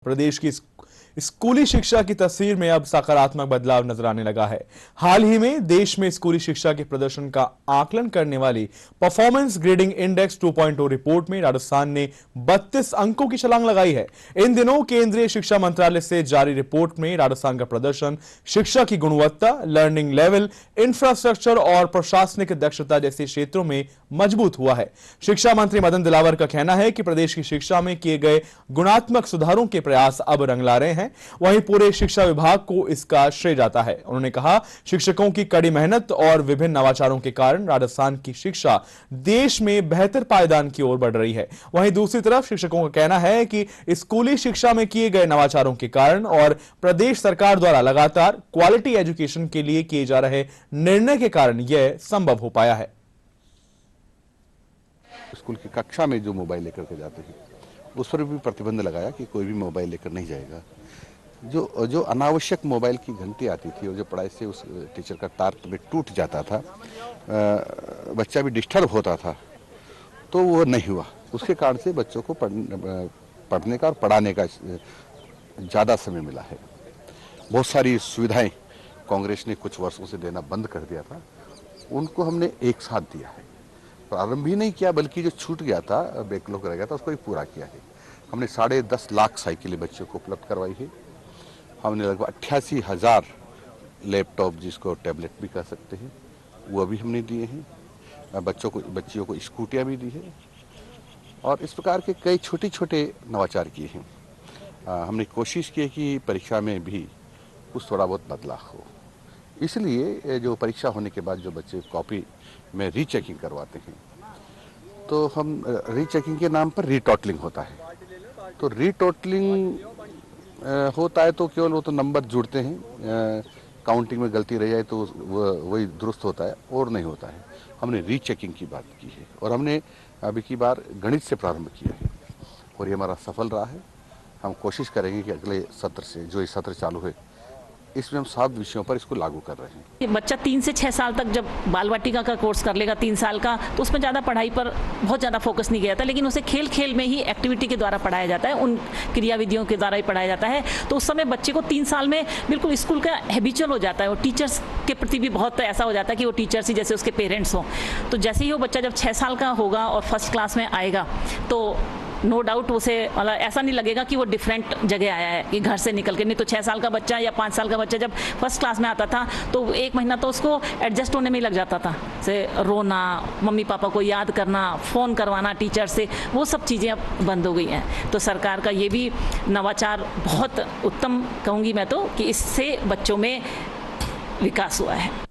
प्रदेश की स्कूली शिक्षा की तस्वीर में अब सकारात्मक बदलाव नजर आने लगा है। हाल ही में देश में स्कूली शिक्षा के प्रदर्शन का आकलन करने वाली परफॉर्मेंस ग्रेडिंग इंडेक्स 2.0 रिपोर्ट में राजस्थान ने 32 अंकों की छलांग लगाई है। इन दिनों केंद्रीय शिक्षा मंत्रालय से जारी रिपोर्ट में राजस्थान का प्रदर्शन शिक्षा की गुणवत्ता, लर्निंग लेवल, इंफ्रास्ट्रक्चर और प्रशासनिक दक्षता जैसे क्षेत्रों में मजबूत हुआ है। शिक्षा मंत्री मदन दिलावर का कहना है कि प्रदेश की शिक्षा में किए गए गुणात्मक सुधारों के प्रयास अब रंग ला रहे हैं। वहीं पूरे शिक्षा विभाग को इसका श्रेय जाता है। उन्होंने कहा, शिक्षकों की कड़ी मेहनत और विभिन्न नवाचारों के कारण राजस्थान की शिक्षा देश में बेहतर पायदान की ओर बढ़ रही है। वहीं दूसरी तरफ शिक्षकों का कहना है कि स्कूली शिक्षा में किए गए नवाचारों के कारण और प्रदेश सरकार द्वारा लगातार क्वालिटी एजुकेशन के लिए किए जा रहे निर्णय के कारण यह संभव हो पाया है। स्कूल की कक्षा में जो मोबाइल लेकर के जाते हैं उस पर भी प्रतिबंध लगाया कि कोई भी मोबाइल लेकर नहीं जाएगा। जो अनावश्यक मोबाइल की घंटी आती थी और जो पढ़ाई से उस टीचर का तार में टूट जाता था, बच्चा भी डिस्टर्ब होता था, तो वो नहीं हुआ। उसके कारण से बच्चों को पढ़ने का और पढ़ाने का ज़्यादा समय मिला है। बहुत सारी सुविधाएं कांग्रेस ने कुछ वर्षों से देना बंद कर दिया था, उनको हमने एक साथ दिया है। प्रारंभ ही नहीं किया, बल्कि जो छूट गया था, बैकलॉग रह गया था, उसको भी पूरा किया है। हमने 10.5 लाख साइकिलें बच्चों को उपलब्ध करवाई है। हमने लगभग 88,000 लैपटॉप, जिसको टैबलेट भी कह सकते हैं, वो भी हमने दिए हैं। बच्चियों को स्कूटियाँ भी दी है और इस प्रकार के कई छोटे छोटे नवाचार किए हैं। हमने कोशिश की कि परीक्षा में भी कुछ थोड़ा बहुत बदलाव हो। इसलिए जो परीक्षा होने के बाद जो बच्चे कॉपी में रीचेकिंग करवाते हैं, तो हम रीचेकिंग के नाम पर रीटोटलिंग होता है। तो रीटोटलिंग होता है तो केवल वो तो नंबर जुड़ते हैं, काउंटिंग में गलती रह जाए तो वही दुरुस्त होता है और नहीं होता है। हमने रीचेकिंग की बात की है और हमने अभी की बार गणित से प्रारंभ किया है और ये हमारा सफल रहा है। हम कोशिश करेंगे कि अगले सत्र से, जो ये सत्र चालू है, इसमें हम 7 विषयों पर इसको लागू कर रहे हैं। बच्चा 3 से 6 साल तक जब बाल वाटिका का कोर्स कर लेगा, 3 साल का, तो उसमें ज़्यादा पढ़ाई पर बहुत ज़्यादा फोकस नहीं किया जाता, लेकिन उसे खेल खेल में ही एक्टिविटी के द्वारा पढ़ाया जाता है, उन क्रियाविधियों के द्वारा ही पढ़ाया जाता है। तो उस समय बच्चे को 3 साल में बिल्कुल स्कूल का हैबिचुअल हो जाता है और टीचर्स के प्रति भी बहुत ऐसा हो जाता है कि वो टीचर्स ही जैसे उसके पेरेंट्स हों। तो जैसे ही वो बच्चा जब 6 साल का होगा और फर्स्ट क्लास में आएगा, तो नो डाउट उसे मतलब ऐसा नहीं लगेगा कि वो डिफरेंट जगह आया है कि घर से निकल के। नहीं तो 6 साल का बच्चा या 5 साल का बच्चा जब फर्स्ट क्लास में आता था तो 1 महीना तो उसको एडजस्ट होने में ही लग जाता था, जैसे रोना, मम्मी पापा को याद करना, फ़ोन करवाना टीचर से, वो सब चीज़ें अब बंद हो गई हैं। तो सरकार का ये भी नवाचार बहुत उत्तम कहूँगी मैं तो, कि इससे बच्चों में विकास हुआ है।